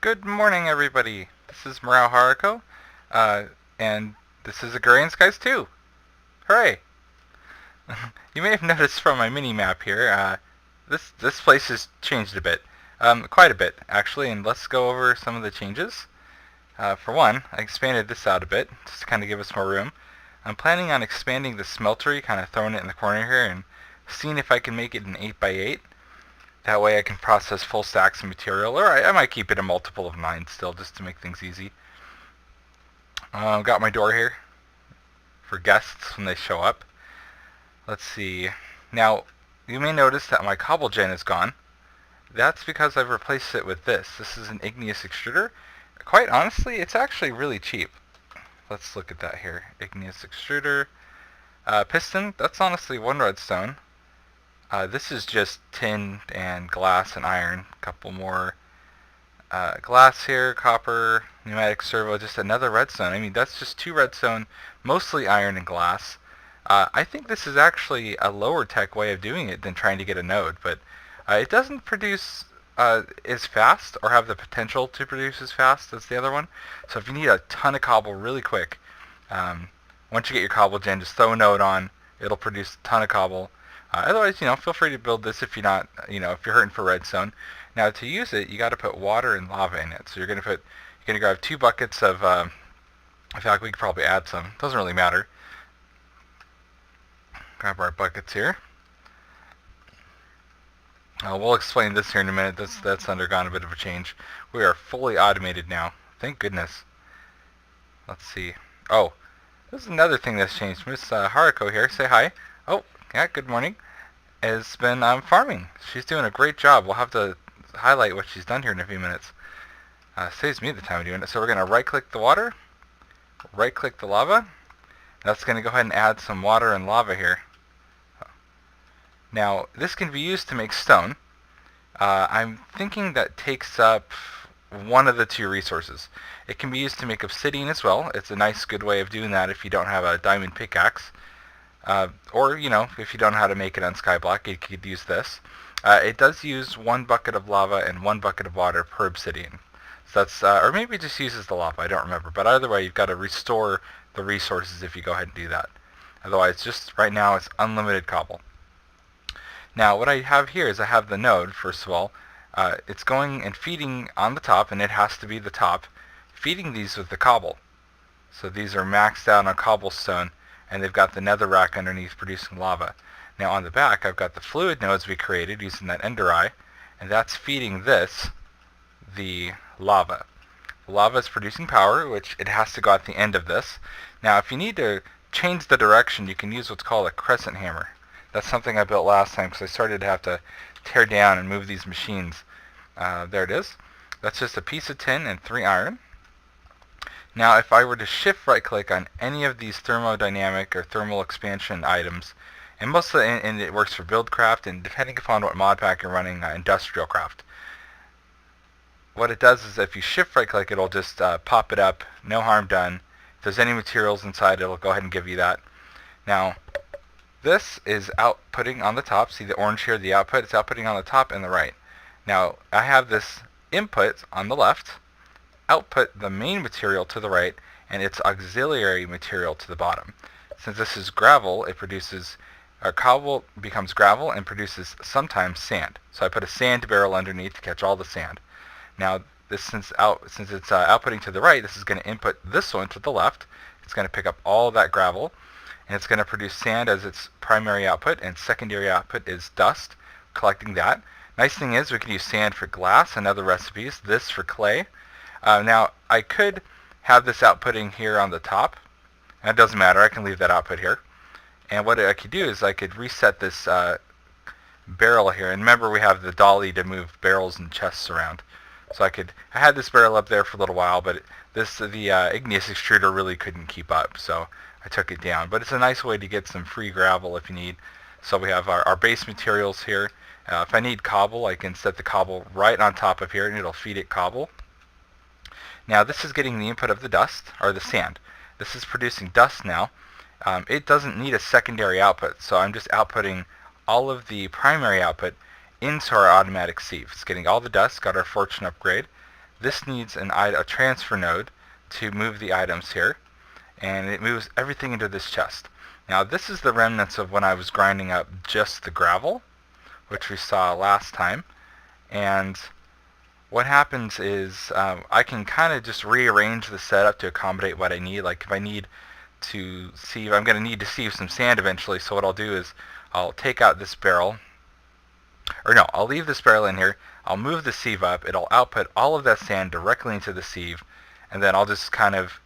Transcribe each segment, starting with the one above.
Good morning, everybody. This is Merow Haruko, and this is Agrarian Skies 2. Hooray! You may have noticed from my mini-map here, this place has changed a bit. Quite a bit, actually, and let's go over some of the changes. For one, I expanded this out a bit, just to kind of give us more room. I'm planning on expanding the smeltery, kind of throwing it in the corner here, and seeing if I can make it an 8x8. That way I can process full stacks of material, or I might keep it a multiple of 9 still, just to make things easy. Got my door here for guests when they show up. Let's see. Now, you may notice that my cobble gen is gone. That's because I've replaced it with this. This is an igneous extruder. Quite honestly, it's actually really cheap. Let's look at that here. Igneous extruder. Piston, that's honestly 1 redstone. This is just tin and glass and iron. A couple more glass here, copper, pneumatic servo, just another redstone. I mean, that's just 2 redstone, mostly iron and glass. I think this is actually a lower tech way of doing it than trying to get a node, but it doesn't produce as fast or have the potential to produce as fast as the other one. So if you need a ton of cobble really quick, once you get your cobble gen, just throw a node on. It'll produce a ton of cobble. Otherwise, feel free to build this if you're not, if you're hurting for redstone. Now, to use it, you got to put water and lava in it. So you're going to grab 2 buckets of, I feel like we could probably add some. Doesn't really matter. Grab our buckets here. We'll explain this here in a minute. That's undergone a bit of a change. We are fully automated now. Thank goodness. Let's see. Oh, this is another thing that's changed. Miss Haruko here. Say hi. Oh, yeah, good morning. Has been farming. She's doing a great job. We'll have to highlight what she's done here in a few minutes. Saves me the time of doing it. So we're going to right-click the water, right-click the lava. That's going to go ahead and add some water and lava here. Now, this can be used to make stone. I'm thinking that takes up one of the 2 resources. It can be used to make obsidian as well. It's a nice, good way of doing that if you don't have a diamond pickaxe. Or, if you don't know how to make it on Skyblock, you could use this. It does use 1 bucket of lava and 1 bucket of water per obsidian. So that's, or maybe it just uses the lava, I don't remember. But either way, you've got to restore the resources if you go ahead and do that. Otherwise, just right now, it's unlimited cobble. Now, what I have here is I have the node, first of all. It's going and feeding on the top, and it has to be the top, feeding these with the cobble. So these are maxed out on cobblestone, and they've got the nether rack underneath producing lava. Now on the back, I've got the fluid nodes we created using that ender eye, and that's feeding this, the lava. The lava is producing power, which it has to go at the end of this. Now if you need to change the direction, you can use what's called a crescent hammer. That's something I built last time because I started to have to tear down and move these machines. There it is. That's just a piece of tin and 3 iron. Now, if I were to shift right-click on any of these thermodynamic or thermal expansion items, and and it works for Buildcraft, and depending upon what mod pack you're running, Industrial Craft. What it does is if you shift right-click, it'll just pop it up, no harm done. If there's any materials inside, it'll go ahead and give you that. Now, this is outputting on the top. See the orange here, the output? It's outputting on the top and the right. Now, I have this input on the left, output the main material to the right, and its auxiliary material to the bottom. Since this is gravel, it produces, cobble becomes gravel and produces sometimes sand. So I put a sand barrel underneath to catch all the sand. Now, since it's outputting to the right, this is going to input this one to the left. It's going to pick up all that gravel, and it's going to produce sand as its primary output, and secondary output is dust, collecting that. Nice thing is we can use sand for glass and other recipes, this for clay. Now, I could have this outputting here on the top. That doesn't matter, I can leave that output here. And what I could do is I could reset this barrel here, and remember we have the dolly to move barrels and chests around. So I had this barrel up there for a little while, but the igneous extruder really couldn't keep up, so I took it down. But it's a nice way to get some free gravel if you need. So we have our base materials here. If I need cobble, I can set the cobble right on top of here, and it'll feed it cobble. Now this is getting the input of the dust, or the sand. This is producing dust now. It doesn't need a secondary output, so I'm just outputting all of the primary output into our automatic sieve. It's getting all the dust, got our fortune upgrade. This needs a transfer node to move the items here, and it moves everything into this chest. Now this is the remnants of when I was grinding up just the gravel, which we saw last time. And what happens is I can kind of just rearrange the setup to accommodate what I need. Like if I need to sieve, I'm going to need to sieve some sand eventually, so what I'll do is I'll take out this barrel, or no, I'll leave this barrel in here, I'll move the sieve up, it'll output all of that sand directly into the sieve, and then I'll just kind of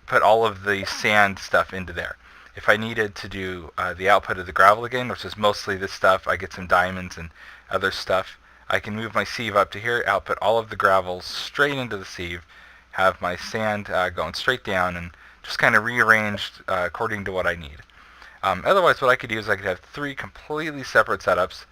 put all of the sand stuff into there. If I needed to do the output of the gravel again, which is mostly this stuff, I get some diamonds and other stuff, I can move my sieve up to here, output all of the gravel straight into the sieve, have my sand going straight down, and just kind of rearranged according to what I need. Otherwise, what I could do is I could have 3 completely separate setups,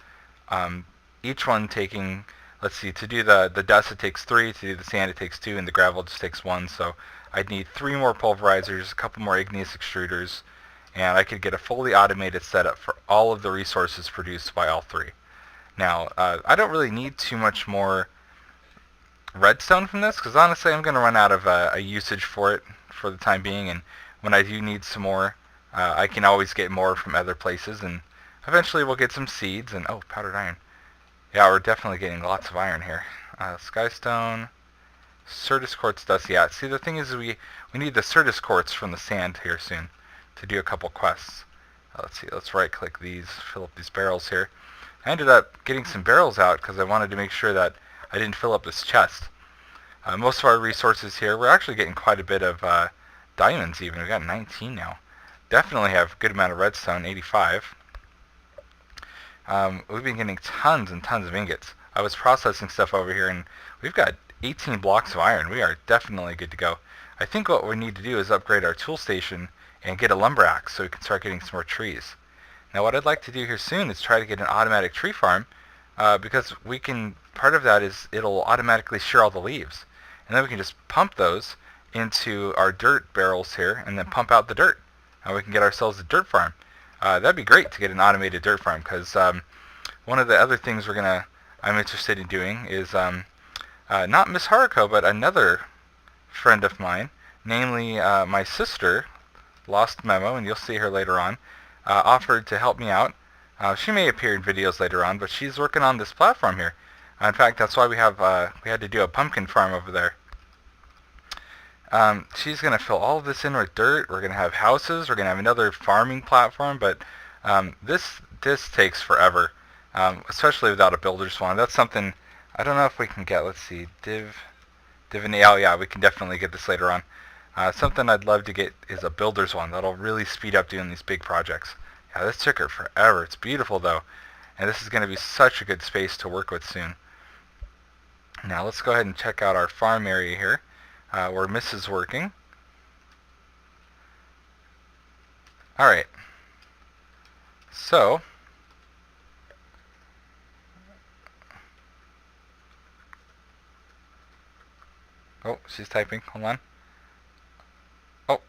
each one taking, let's see, to do the dust it takes 3, to do the sand it takes 2, and the gravel just takes 1, so I'd need 3 more pulverizers, a couple more igneous extruders, and I could get a fully automated setup for all of the resources produced by all 3. Now, I don't really need too much more redstone from this, because honestly I'm going to run out of a usage for it for the time being, and when I do need some more, I can always get more from other places, and eventually we'll get some seeds, and oh, powdered iron. Yeah, we're definitely getting lots of iron here. Skystone, Certus quartz dust. Yeah, see, the thing is we need the Certus quartz from the sand here soon to do a couple quests. Let's see, let's right click these, fill up these barrels here. I ended up getting some barrels out because I wanted to make sure that I didn't fill up this chest. Most of our resources here, we're actually getting quite a bit of diamonds even. We've got 19 now. Definitely have a good amount of redstone, 85. We've been getting tons and tons of ingots. I was processing stuff over here, and we've got 18 blocks of iron. We are definitely good to go. I think what we need to do is upgrade our tool station and get a lumber axe so we can start getting some more trees. Now what I'd like to do here soon is try to get an automatic tree farm, because we can, part of that is it'll automatically shear all the leaves. And then we can just pump those into our dirt barrels here and then pump out the dirt. And we can get ourselves a dirt farm. That'd be great to get an automated dirt farm, because one of the other things I'm interested in doing is not Miss Haruko, but another friend of mine, namely my sister, Lost Memo, and you'll see her later on, offered to help me out. She may appear in videos later on, but she's working on this platform here. In fact, that's why we had to do a pumpkin farm over there. She's going to fill all of this in with dirt. We're going to have houses. We're going to have another farming platform, but this takes forever, especially without a builder's wand. That's something I don't know if we can get. Let's see, divinate. Oh yeah, we can definitely get this later on. Something I'd love to get is a builder's wand. That'll really speed up doing these big projects. Yeah, this took her forever. It's beautiful though, and this is going to be such a good space to work with soon. Now let's go ahead and check out our farm area here, where Miss is working. Alright, so oh, she's typing, hold on. Oh,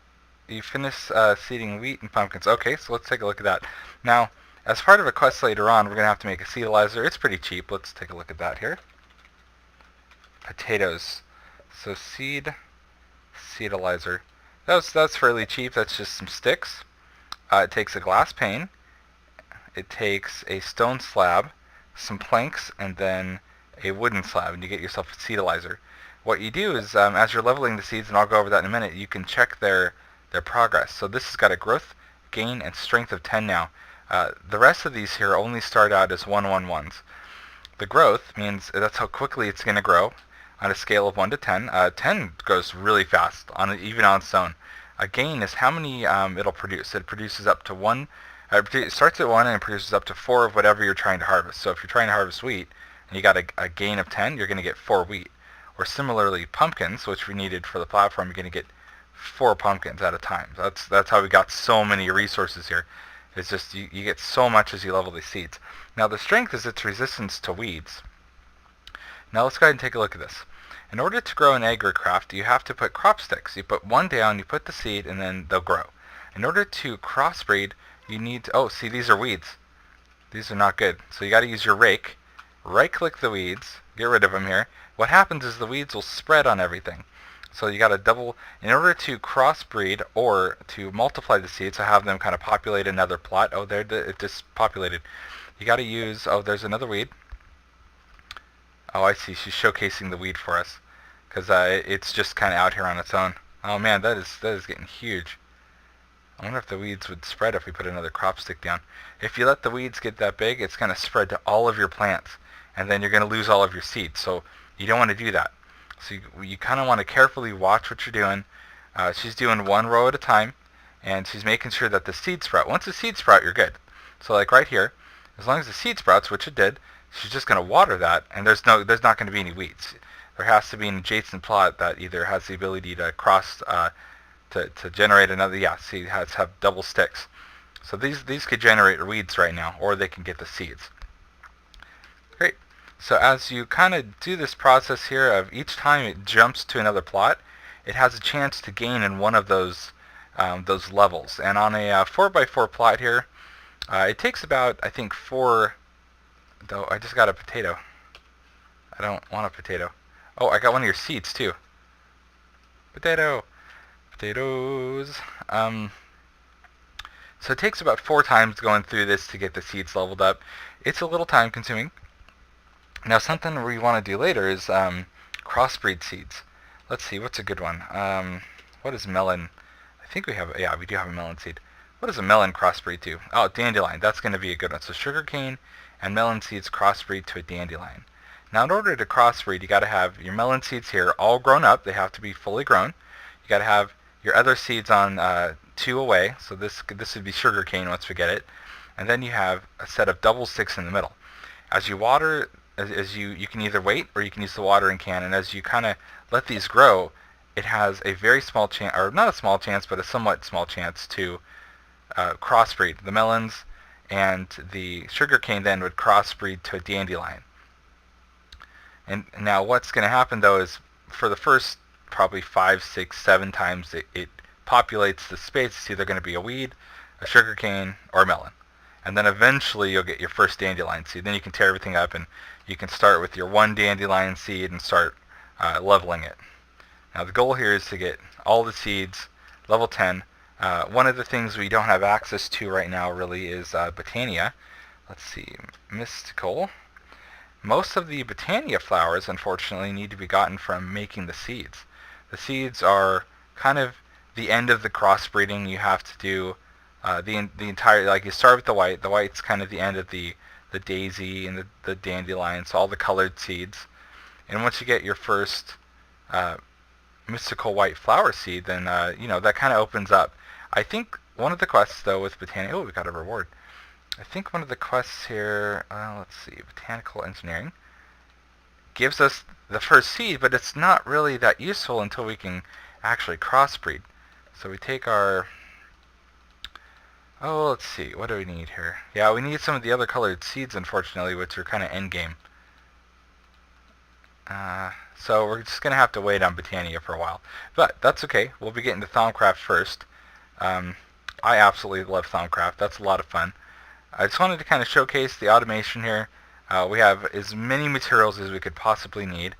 you finished seeding wheat and pumpkins. Okay, so let's take a look at that. Now, as part of a quest later on, we're going to have to make a seedalizer. It's pretty cheap. Let's take a look at that here. Potatoes. So seedalizer. That's fairly cheap. That's just some sticks. It takes a glass pane. It takes a stone slab, some planks, and then a wooden slab, and you get yourself a seedalizer. What you do is, as you're leveling the seeds, and I'll go over that in a minute, you can check their progress. So this has got a growth, gain, and strength of 10 now. The rest of these here only start out as 111s. The growth means that's how quickly it's going to grow on a scale of 1 to 10. 10 goes really fast, even on its own. A gain is how many it'll produce. It produces up to 1. It starts at 1 and it produces up to 4 of whatever you're trying to harvest. So if you're trying to harvest wheat and you got a gain of 10, you're going to get 4 wheat. Or similarly, pumpkins, which we needed for the platform, you're going to get 4 pumpkins at a time. That's how we got so many resources here. It's just you get so much as you level these seeds. Now the strength is its resistance to weeds. Now let's go ahead and take a look at this. In order to grow an agricraft, you have to put crop sticks. You put one down, you put the seed, and then they'll grow. In order to crossbreed, you need to, oh, see, these are weeds. These are not good. So you got to use your rake right click the weeds, get rid of them here. What happens is the weeds will spread on everything. So you got to double, in order to crossbreed or to multiply the seeds, to have them kind of populate another plot. Oh, there it just populated. You got to use, oh, there's another weed. Oh, I see, she's showcasing the weed for us, because it's just kind of out here on its own. Oh man, that is getting huge. I wonder if the weeds would spread if we put another crop stick down. If you let the weeds get that big, it's going to spread to all of your plants, and then you're going to lose all of your seeds. So you don't want to do that. So you kind of want to carefully watch what you're doing. She's doing one row at a time, and she's making sure that the seeds sprout. Once the seeds sprout, you're good. So like right here, as long as the seed sprouts, which it did, she's just going to water that, and there's not going to be any weeds. There has to be an adjacent plot that either has the ability to cross to generate another, yeah, see, it has have double sticks. So these could generate weeds right now, or they can get the seeds. Great. So as you kind of do this process here of each time it jumps to another plot, it has a chance to gain in one of those levels. And on a 4x4 plot here, it takes about, I think, 4, though I just got a potato. I don't want a potato. Oh, I got one of your seeds too. Potato. Potatoes. So it takes about 4 times going through this to get the seeds leveled up. It's a little time consuming. Now something we want to do later is crossbreed seeds. Let's see, what's a good one? What is melon? I think we have, yeah, we do have a melon seed. What does a melon crossbreed to? Oh, dandelion. That's going to be a good one. So sugarcane and melon seeds crossbreed to a dandelion. Now in order to crossbreed, you got to have your melon seeds here all grown up. They have to be fully grown. You got to have your other seeds on 2 away. So this would be sugarcane once we get it. And then you have a set of double sticks in the middle. As you water, as you can either wait or you can use the watering can. And as you kind of let these grow, it has a very small chance, or not a small chance, but a somewhat small chance to crossbreed. The melons and the sugarcane then would crossbreed to a dandelion. And now what's going to happen though is for the first probably 5, 6, 7 times it populates the space. It's either going to be a weed, a sugarcane, or a melon. And then eventually you'll get your first dandelion seed. Then you can tear everything up and you can start with your 1 dandelion seed and start leveling it. Now the goal here is to get all the seeds, level 10. One of the things we don't have access to right now really is Botania. Let's see, mystical. Most of the Botania flowers, unfortunately, need to be gotten from making the seeds. The seeds are kind of the end of the crossbreeding. You have to do the entire, like you start with the white. The white's kind of the end of the daisy and the dandelion, so all the colored seeds. And once you get your first mystical white flower seed, then that kind of opens up. I think one of the quests though with Botania, oh, we got a reward. I think one of the quests here, let's see, botanical engineering, gives us the first seed, but it's not really that useful until we can actually crossbreed. So we take our, let's see, what do we need here? Yeah, we need some of the other colored seeds, unfortunately, which are kind of endgame. So we're just going to have to wait on Botania for a while. But that's okay. We'll be getting to Thaumcraft first. I absolutely love Thaumcraft. That's a lot of fun. I just wanted to kind of showcase the automation here. We have as many materials as we could possibly need.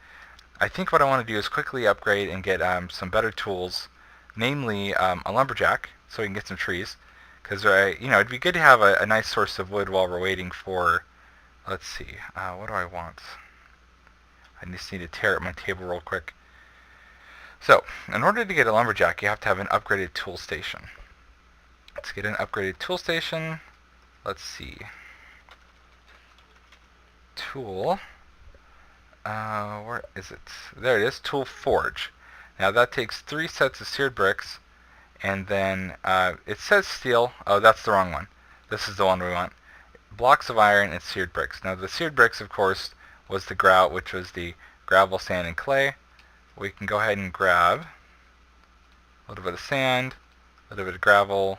I think what I want to do is quickly upgrade and get some better tools, namely a lumberjack, so we can get some trees. Because it'd be good to have a nice source of wood while we're waiting for, let's see, what do I want? I just need to tear up my table real quick. So, in order to get a lumberjack, you have to have an upgraded tool station. Let's get an upgraded tool station. Let's see. Tool. Where is it? There it is. Tool Forge. Now that takes 3 sets of seared bricks, and then it says steel. Oh, that's the wrong one. This is the one we want. Blocks of iron and seared bricks. Now the seared bricks, of course, was the grout, which was the gravel, sand, and clay. We can go ahead and grab a little bit of sand, a little bit of gravel,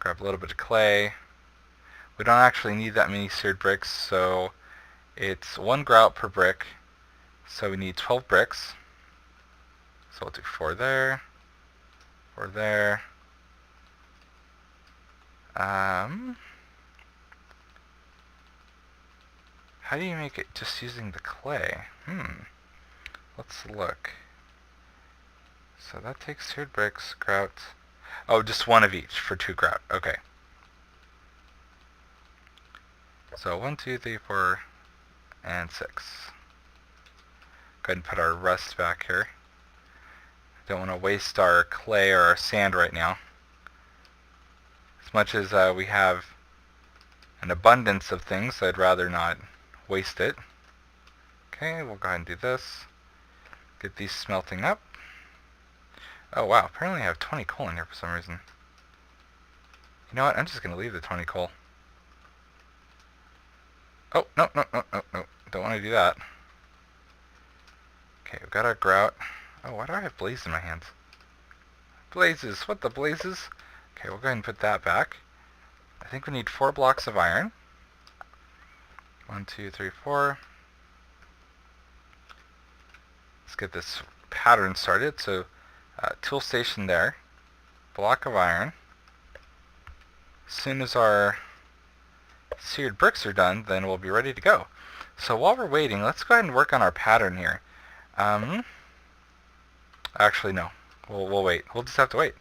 grab a little bit of clay. We don't actually need that many seared bricks, so it's 1 grout per brick, so we need 12 bricks. So we'll do 4 there, 4 there. How do you make it just using the clay? Let's look. So that takes seared bricks, grout. Oh, just one of each for 2 grout. Okay. So 1, 2, 3, 4, and 6. Go ahead and put our rust back here. Don't want to waste our clay or our sand right now. As much as we have an abundance of things, I'd rather not waste it. Okay, we'll go ahead and do this. Get these smelting up. Oh wow, apparently I have 20 coal in here for some reason. You know what, I'm just going to leave the 20 coal. Oh, no, no, no, no, no. Don't want to do that. Okay, we've got our grout. Oh, why do I have blazes in my hands? Blazes, what the blazes? Okay, we'll go ahead and put that back. I think we need 4 blocks of iron. 1, 2, 3, 4. Let's get this pattern started. So, tool station there. Block of iron. As soon as our seared bricks are done, then we'll be ready to go. So while we're waiting, let's go ahead and work on our pattern here. Actually, no. We'll wait. We'll just have to wait.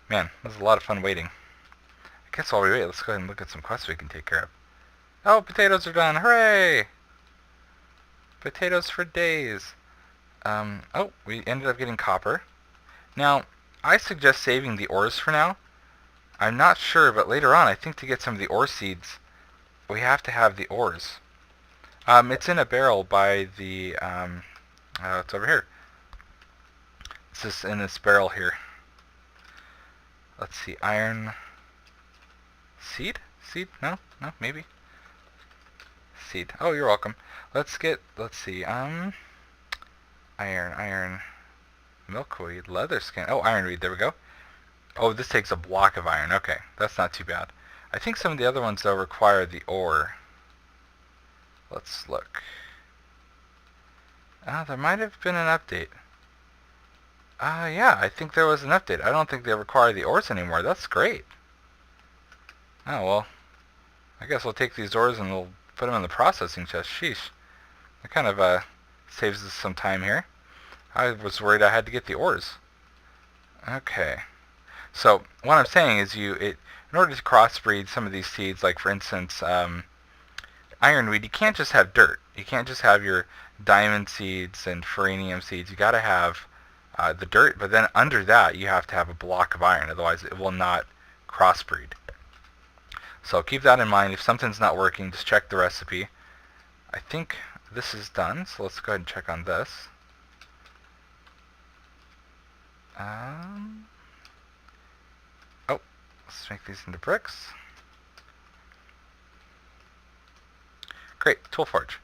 Man, this is a lot of fun waiting. I guess while we wait, let's go ahead and look at some quests we can take care of. Oh, potatoes are done. Hooray! Potatoes for days. Oh, we ended up getting copper. Now, I suggest saving the ores for now. I'm not sure, but later on, I think to get some of the ore seeds, we have to have the ores. It's in a barrel by the, it's over here. It's just in this barrel here. Let's see, iron seed? Seed? No? No, maybe. Seed. Oh, you're welcome. Let's see, iron, milkweed, leather skin. Oh, ironweed, there we go. Oh, this takes a block of iron. Okay, that's not too bad. I think some of the other ones, though, require the ore. Let's look. There might have been an update. Yeah, I think there was an update. I don't think they require the ores anymore. That's great. Oh, well. I guess we'll take these ores and we'll put them in the processing chest. Sheesh. That kind of saves us some time here. I was worried I had to get the ores. Okay. So, what I'm saying is in order to crossbreed some of these seeds, like for instance, ironweed, you can't just have dirt. You can't just have your diamond seeds and ferranium seeds. You gotta have the dirt, but then under that you have to have a block of iron, otherwise it will not crossbreed. So keep that in mind. If something's not working, just check the recipe. I think this is done, so let's go ahead and check on this. Oh, let's make these into bricks. Great, tool forge.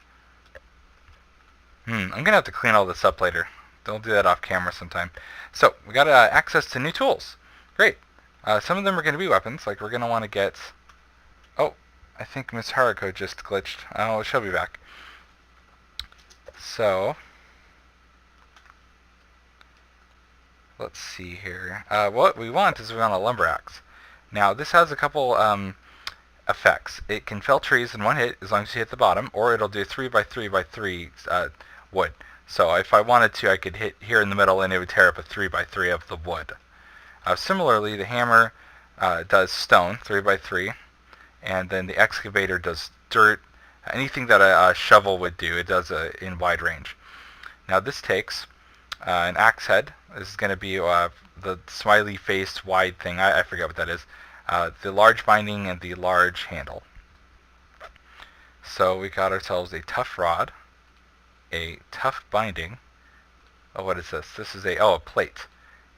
I'm gonna have to clean all this up later. Don't do that off camera sometime. So we got access to new tools. Great. Some of them are going to be weapons. Like we're going to want to get. Oh, I think Miss Haruko just glitched. Oh, she'll be back. So let's see here. What we want is we want a lumber axe. Now this has a couple effects. It can fell trees in one hit as long as you hit the bottom, or it'll do 3x3x3 wood. So if I wanted to, I could hit here in the middle and it would tear up a 3x3 of the wood. Similarly, the hammer does stone, 3x3, and then the excavator does dirt, anything that a shovel would do, it does in wide range. Now this takes an axe head. This is going to be the smiley face wide thing, I forget what that is, the large binding and the large handle. So we got ourselves a tough rod, a tough binding. Oh, what is this? This is a plate.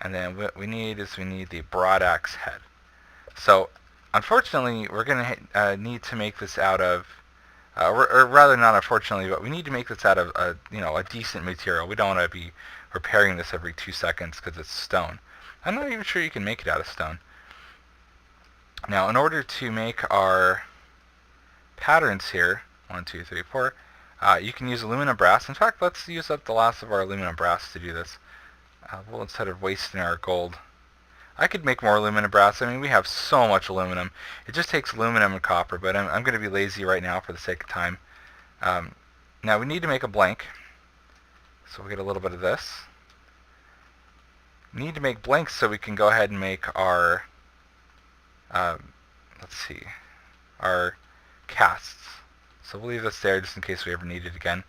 And then what we need the broad axe head. So unfortunately, we're going to need to make this out of, or rather not unfortunately, but we need to make this out of a decent material. We don't want to be repairing this every 2 seconds because it's stone. I'm not even sure you can make it out of stone. Now, in order to make our patterns here, 1, 2, 3, 4, you can use aluminum brass. In fact, let's use up the last of our aluminum brass to do this. Well, instead of wasting our gold. I could make more aluminum brass. I mean, we have so much aluminum. It just takes aluminum and copper, but I'm going to be lazy right now for the sake of time. Now we need to make a blank, so we'll get a little bit of this. We need to make blanks so we can go ahead and make our, let's see, our casts. So we'll leave this there just in case we ever need it again.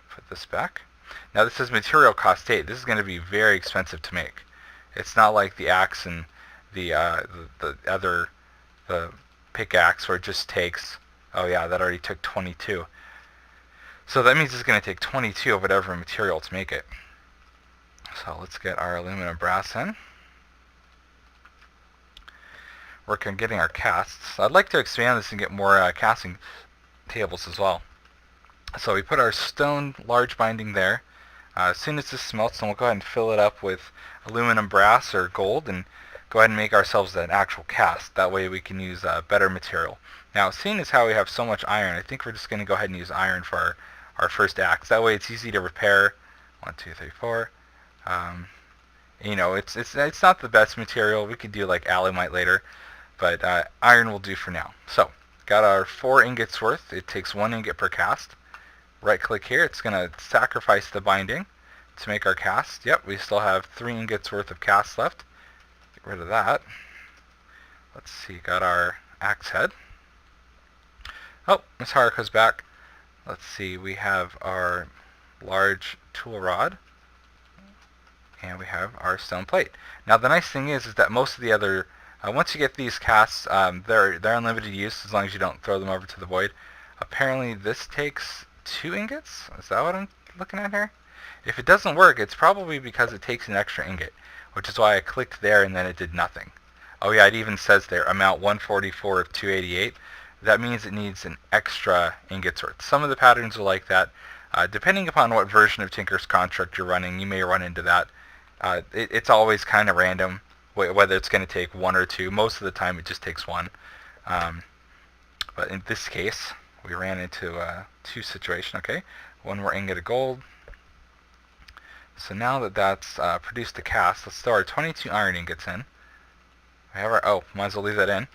Put this back. Now this is material cost 8. This is going to be very expensive to make. It's not like the axe and the other pickaxe where it just takes, oh yeah, that already took 22. So that means it's going to take 22 of whatever material to make it. So let's get our aluminum brass in. Work on getting our casts. I'd like to expand this and get more casting tables as well. So we put our stone large binding there. As soon as this smelts, then we'll go ahead and fill it up with aluminum brass or gold and go ahead and make ourselves an actual cast. That way we can use better material. Now, seeing as how we have so much iron, I think we're just going to go ahead and use iron for our first axe. That way it's easy to repair. 1, 2, 3, 4. You know, it's not the best material. We could do like alumite later, but iron will do for now. So, got our 4 ingots worth. It takes 1 ingot per cast. Right click here. It's going to sacrifice the binding to make our cast. Yep, we still have 3 ingots worth of cast left. Get rid of that. Let's see, got our axe head. Oh, Miss Haruko's back. Let's see, we have our large tool rod. And we have our stone plate. Now the nice thing is that most of the other, once you get these casts, they're unlimited use as long as you don't throw them over to the void. Apparently this takes 2 ingots? Is that what I'm looking at here? If it doesn't work, it's probably because it takes an extra ingot, which is why I clicked there and then it did nothing. Oh yeah, it even says there, amount 144 of 288. That means it needs an extra ingot's worth. Some of the patterns are like that. Depending upon what version of Tinker's Construct you're running, you may run into that. It's always kind of random whether it's going to take 1 or 2. Most of the time it just takes 1. But in this case, we ran into a 2 situation. Okay, 1 more ingot of gold. So now that that's produced a cast, let's throw our 22 iron ingots in. We have our, oh, might as well leave that in.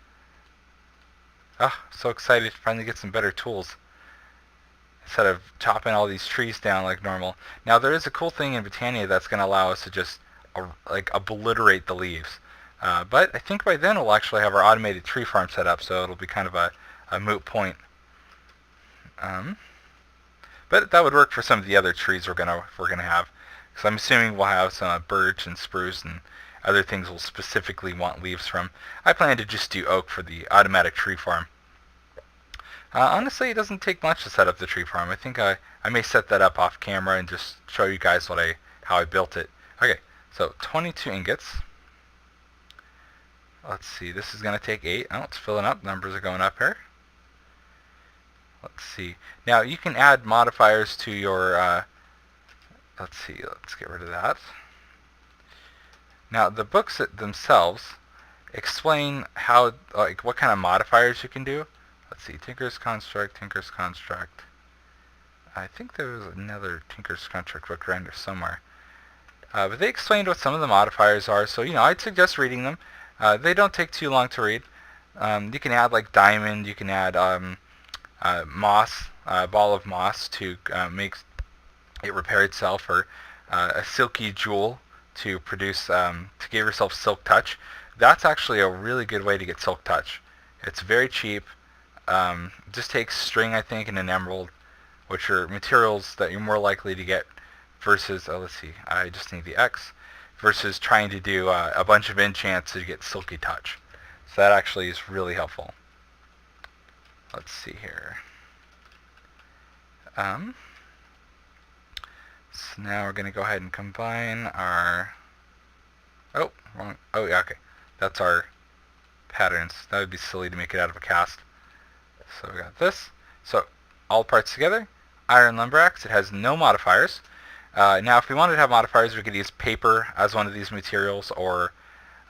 Oh, so excited to finally get some better tools instead of chopping all these trees down like normal. Now there is a cool thing in Britannia that's going to allow us to just like obliterate the leaves. But I think by then we'll actually have our automated tree farm set up, so it'll be kind of a moot point. But that would work for some of the other trees we're gonna have. So I'm assuming we'll have some birch and spruce and other things we'll specifically want leaves from. I plan to just do oak for the automatic tree farm. Honestly, it doesn't take much to set up the tree farm. I think I may set that up off camera and just show you guys how I built it. Okay, so 22 ingots. Let's see, this is going to take 8. Oh, it's filling up. Numbers are going up here. Let's see. Now, you can add modifiers to your... let's see, let's get rid of that. Now, the books themselves explain how, like, what kind of modifiers you can do. Let's see, Tinker's Construct, Tinker's Construct. I think there was another Tinker's Construct book around here somewhere. But they explained what some of the modifiers are, so, you know, I'd suggest reading them. They don't take too long to read. You can add, like, diamond, you can add moss, ball of moss to make it repair itself, or a silky jewel to produce, to give yourself silk touch. That's actually a really good way to get silk touch. It's very cheap. It just takes string, I think, and an emerald, which are materials that you're more likely to get versus, oh, let's see, I just need the X, versus trying to do a bunch of enchants to get silky touch. So that actually is really helpful. Let's see here. So now we're going to go ahead and combine our... Oh, wrong. Oh, yeah, okay. That's our patterns. That would be silly to make it out of a cast. So we got this. So all parts together. Iron lumber axe. It has no modifiers. Now, if we wanted to have modifiers, we could use paper as one of these materials, or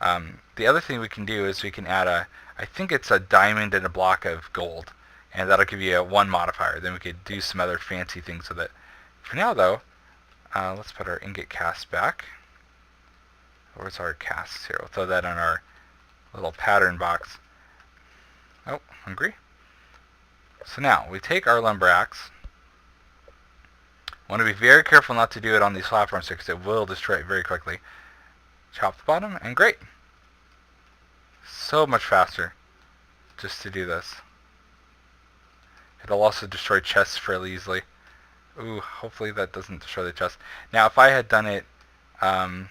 the other thing we can do is we can add I think it's a diamond and a block of gold, and that'll give you a 1 modifier. Then we could do some other fancy things with it. For now, though, let's put our ingot cast back. Where's our casts here? We'll throw that on our little pattern box. Oh, hungry. So now, we take our lumber axe, Want to be very careful not to do it on these platforms because it will destroy it very quickly. Chop the bottom, and great. So much faster just to do this. It'll also destroy chests fairly easily. Ooh, hopefully that doesn't destroy the chest. Now, if I had done it, I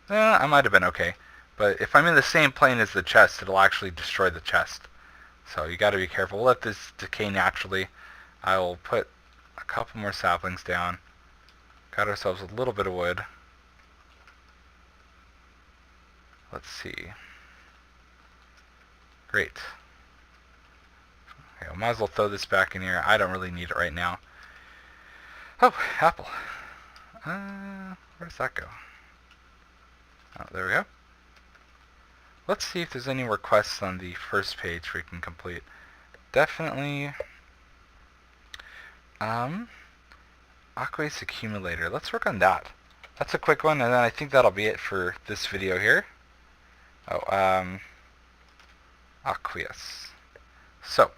might have been okay. But if I'm in the same plane as the chest, it'll actually destroy the chest. So you got to be careful. We'll let this decay naturally. I will put a couple more saplings down. Got ourselves a little bit of wood. Let's see. Great. Okay, I might as well throw this back in here. I don't really need it right now. Oh, apple. Where does that go? Oh, there we go. Let's see if there's any more quests on the first page we can complete. Definitely. Aqueous accumulator. Let's work on that. That's a quick one, and then I think that'll be it for this video here. Oh, aqueous. So,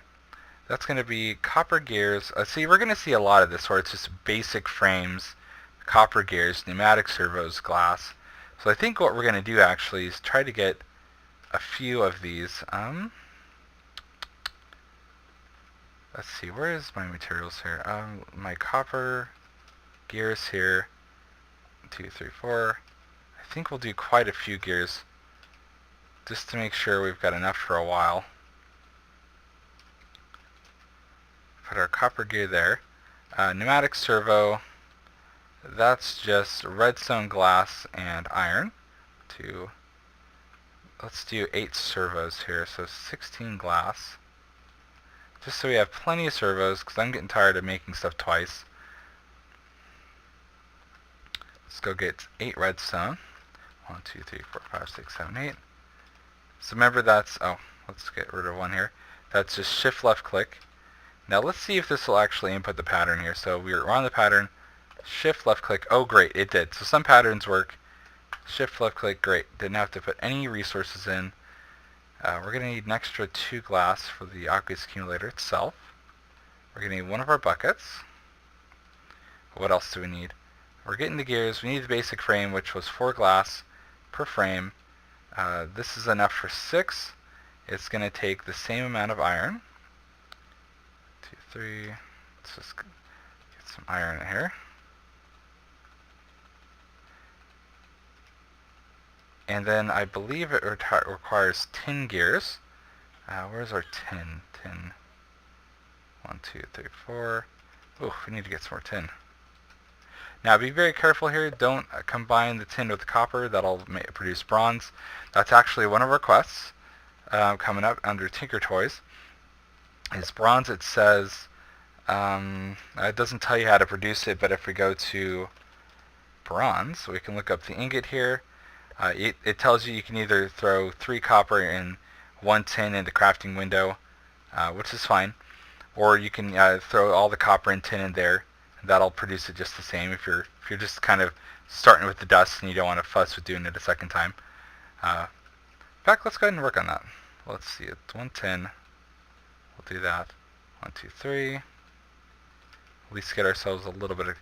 that's going to be copper gears. See, we're going to see a lot of this where it's just basic frames, copper gears, pneumatic servos, glass. So I think what we're going to do actually is try to get a few of these. Let's see, where is my materials here? My copper gears here. 1, 2, 3, 4. I think we'll do quite a few gears just to make sure we've got enough for a while. Put our copper gear there. Pneumatic servo, that's just redstone, glass, and iron. Let's do 8 servos here, so 16 glass. Just so we have plenty of servos, because I'm getting tired of making stuff twice. Let's go get 8 redstone. 1, 2, 3, 4, 5, 6, 7, 8. So remember that's, let's get rid of one here. That's just shift left click. Now let's see if this will actually input the pattern here. So we're on the pattern, shift left click. Oh great, it did. So some patterns work. Shift left click, great. Didn't have to put any resources in. We're going to need an extra 2 glass for the aqueous accumulator itself. We're going to need one of our buckets. What else do we need? We're getting the gears. We need the basic frame, which was 4 glass per frame. This is enough for 6. It's going to take the same amount of iron. 2, 3. Let's just get some iron in here. And then I believe it requires tin gears. Where's our tin? Tin. 1, 2, 3, 4. Oh, we need to get some more tin. Now be very careful here. Don't combine the tin with the copper. That'll produce bronze. That's actually one of our quests coming up under Tinker Toys. Is bronze. It says it doesn't tell you how to produce it, but if we go to bronze, we can look up the ingot here. It tells you can either throw 3 copper and 1 tin in the crafting window, which is fine, or you can throw all the copper and tin in there. That'll produce it just the same if you're just kind of starting with the dust and you don't want to fuss with doing it a second time. In fact, let's go ahead and work on that. Let's see, it's 1 tin. We'll do that. 1, 2, 3. At least get ourselves a little bit of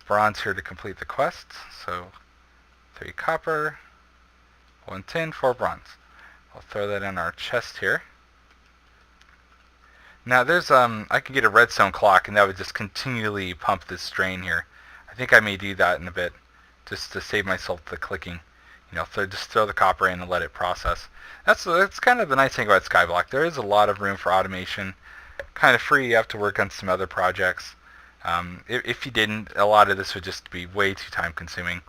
bronze here to complete the quest. So 3 copper, 1 tin, 4 bronze. I'll throw that in our chest here. Now there's I could get a redstone clock and that would just continually pump this drain here. I think I may do that in a bit just to save myself the clicking. You know, just throw the copper in and let it process. That's kind of the nice thing about Skyblock. There is a lot of room for automation. Kind of free. You have to work on some other projects. If you didn't, a lot of this would just be way too time consuming.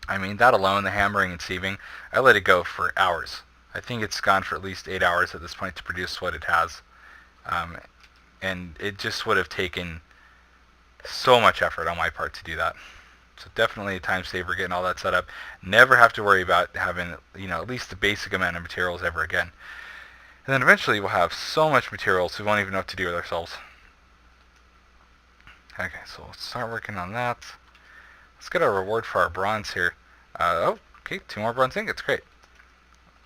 I mean, that alone, the hammering and sieving, I let it go for hours. I think it's gone for at least 8 hours at this point to produce what it has. And it just would have taken so much effort on my part to do that. So definitely a time saver getting all that set up. Never have to worry about having, at least the basic amount of materials ever again. And then eventually we'll have so much materials we won't even know what to do with ourselves. Okay, so let's start working on that. Let's get our reward for our bronze here. Okay, 2 more bronze ingots, great.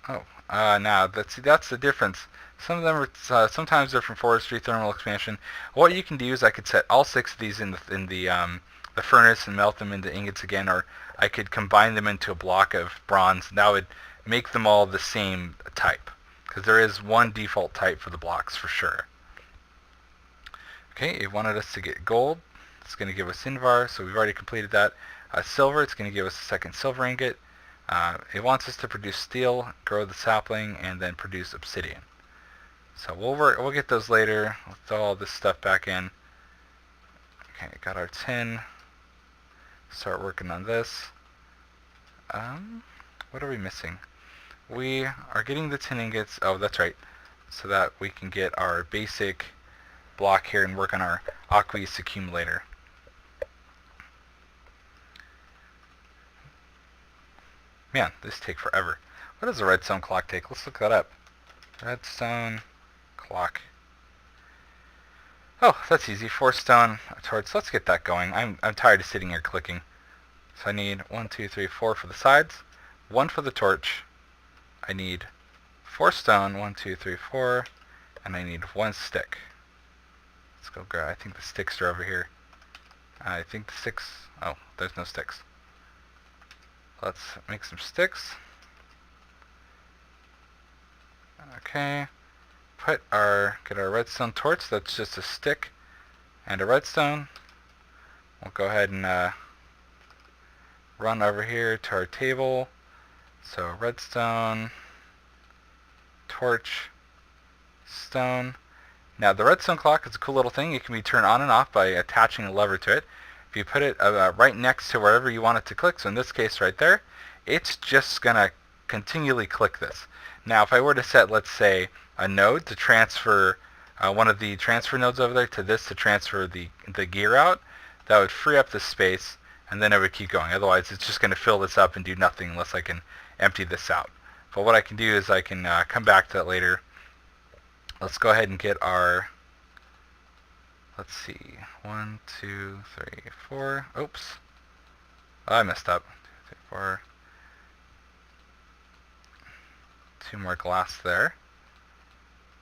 Oh, Now, that's the difference. Some of them are sometimes they're from forestry, thermal expansion. What you can do is I could set all 6 of these in the furnace and melt them into ingots again, or I could combine them into a block of bronze. That would make them all the same type, because there is one default type for the blocks for sure. Okay, it wanted us to get gold. It's going to give us Invar, so we've already completed that. Silver, it's going to give us a second silver ingot. It wants us to produce steel, grow the sapling, and then produce obsidian. So we'll get those later. We'll throw all this stuff back in. Okay, got our tin. Start working on this. What are we missing? We are getting the tin ingots. Oh, that's right. So that we can get our basic block here and work on our aqueous accumulator. Man, this takes forever. What does a redstone clock take? Let's look that up. Redstone clock. Oh, that's easy. 4 stone torch. Let's get that going. I'm tired of sitting here clicking. So I need 1, 2, 3, 4 for the sides, 1 for the torch. I need 4 stone, 1, 2, 3, 4, and I need 1 stick. Let's go grab. I think the sticks are over here. I think the sticks. Oh, there's no sticks. Let's make some sticks. Okay. Get our redstone torch. That's just a stick and a redstone. We'll go ahead and run over here to our table. So redstone, torch, stone. Now the redstone clock is a cool little thing. It can be turned on and off by attaching a lever to it. If you put it right next to wherever you want it to click, so in this case right there, it's just going to continually click this. Now if I were to set, let's say, a node to transfer one of the transfer nodes over there to this to transfer the gear out, that would free up the space, and then it would keep going. Otherwise it's just going to fill this up and do nothing unless I can empty this out. But what I can do is I can come back to that later. Let's go ahead and get our, let's see, 1, 2, 3, 4. Oops. Oh, I messed up. 2, 3, 4. 2 more glass there.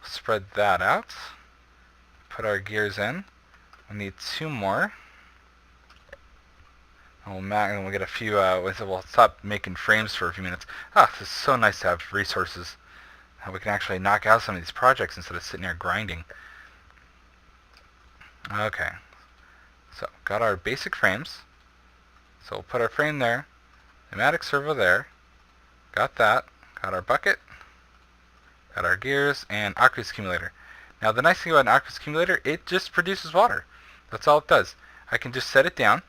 Spread that out. Put our gears in. We need 2 more. And we'll get a few, we'll stop making frames for a few minutes. This is so nice to have resources. We can actually knock out some of these projects instead of sitting there grinding. Okay. So, got our basic frames. So we'll put our frame there. Pneumatic servo there. Got that. Got our bucket. Got our gears and aqueous accumulator. Now the nice thing about an aqueous accumulator, it just produces water. That's all it does. I can just set it down.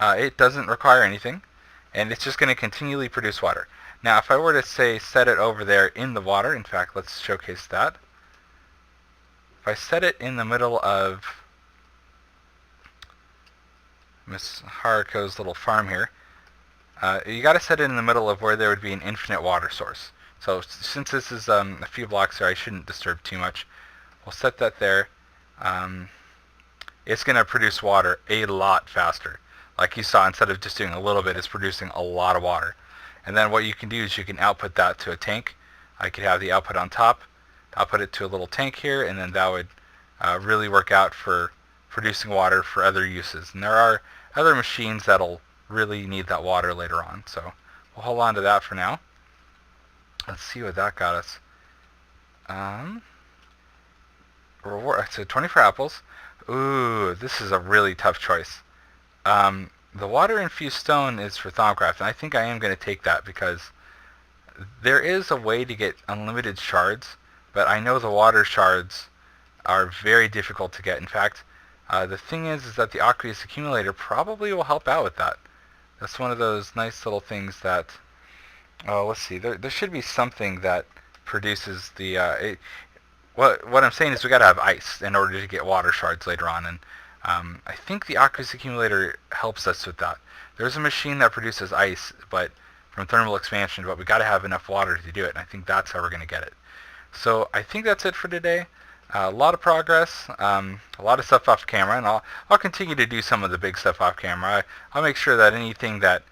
It doesn't require anything, and it's just going to continually produce water. Now if I were to say set it over there in the water, in fact let's showcase that. If I set it in the middle of Miss Haruko's little farm here, you got to set it in the middle of where there would be an infinite water source. So since this is a few blocks there, I shouldn't disturb too much. We'll set that there. It's going to produce water a lot faster. Like you saw, instead of just doing a little bit, it's producing a lot of water. And then what you can do is you can output that to a tank. I could have the output on top, output it to a little tank here, and then that would really work out for producing water for other uses. And there are other machines that'll really need that water later on. So we'll hold on to that for now. Let's see what that got us. Reward, so 24 apples. Ooh, this is a really tough choice. The water-infused stone is for Thaumcraft, and I think I am going to take that because there is a way to get unlimited shards, but I know the water shards are very difficult to get. In fact, the thing is that the aqueous accumulator probably will help out with that. That's one of those nice little things that, let's see, there should be something that produces the, what I'm saying is we got to have ice in order to get water shards later on, and I think the aqueous accumulator helps us with that. There's a machine that produces ice, but from thermal expansion, but we got to have enough water to do it, and I think that's how we're going to get it. So I think that's it for today. A lot of progress, a lot of stuff off camera, and I'll continue to do some of the big stuff off camera. I'll make sure that anything that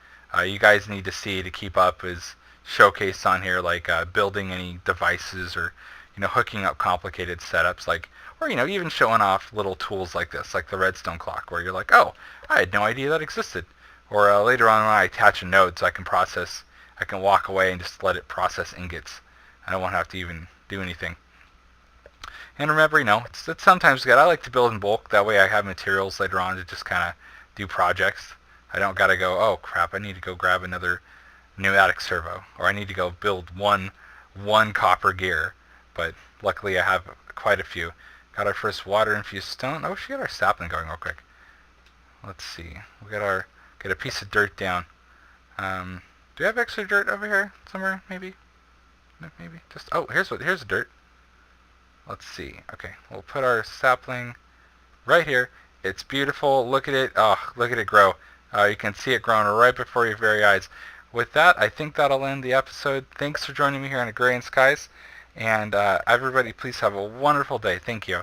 you guys need to see to keep up is, showcased on here, like building any devices or hooking up complicated setups, like or even showing off little tools like this, like the redstone clock, where you're like, oh, I had no idea that existed. Or later on when I attach a node, so I can walk away and just let it process ingots. I don't want to have to even do anything. And remember, it's sometimes good. I like to build in bulk. That way I have materials later on to just kind of do projects. I don't got to go, oh crap, I need to go grab another pneumatic servo, or I need to go build one copper gear. But luckily I have quite a few. Got our first water infused stone. Oh, we should get our sapling going real quick. Let's see. We got a piece of dirt down. Do we have extra dirt over here somewhere? Maybe. Maybe. Just here's the dirt. Let's see. Okay, we'll put our sapling right here. It's beautiful. Look at it. Oh, look at it grow. You can see it growing right before your very eyes. With that, I think that'll end the episode. Thanks for joining me here on Agrarian Skies. And everybody, please have a wonderful day. Thank you.